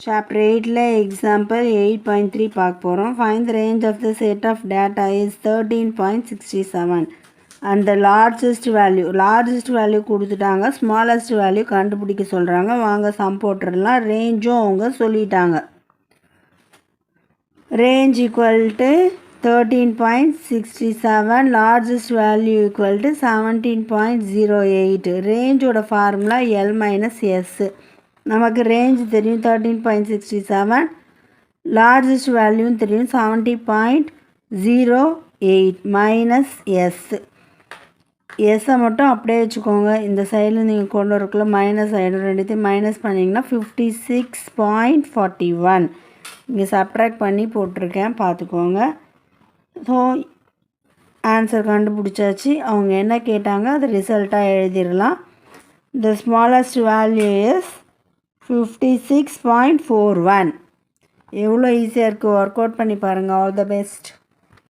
Chapter 8 example 8.3 பார்க்க போகிறோம். Find the range of the set of data is 13.67 and the largest value கொடுத்துட்டாங்க, smallest value கண்டுபிடிக்க சொல்கிறாங்க. வாங்க சம் போட்டுடலாம். ரேஞ்சும் அவங்க சொல்லிட்டாங்க. range equal to 13.67, largest value equal to 17.08. ரேஞ்சோட ஃபார்முலா L minus S. நமக்கு ரேஞ்ச் தெரியும் 13.67, லார்ஜஸ்ட் வேல்யூன்னு தெரியும் 70.08 மைனஸ் எஸ்ஸை மட்டும் அப்படியே வச்சுக்கோங்க. இந்த சைடில் நீங்கள் கொண்டு வரக்குள்ள மைனஸ் ஆகிடும். ரெண்டுத்தையும் மைனஸ் பண்ணிங்கன்னா 56.41. இங்கே சப்ட்ராக்ட் பண்ணி போட்டிருக்கேன், பார்த்துக்கோங்க. ஸோ ஆன்சர் கண்டுபிடிச்சாச்சு. அவங்க என்ன கேட்டாங்க அது ரிசல்ட்டாக எழுதிடலாம். The smallest value is 56.41. எவ்வளோ ஈஸியாக இருக்குது, ஒர்க் அவுட் பண்ணி பாருங்கள். All the best.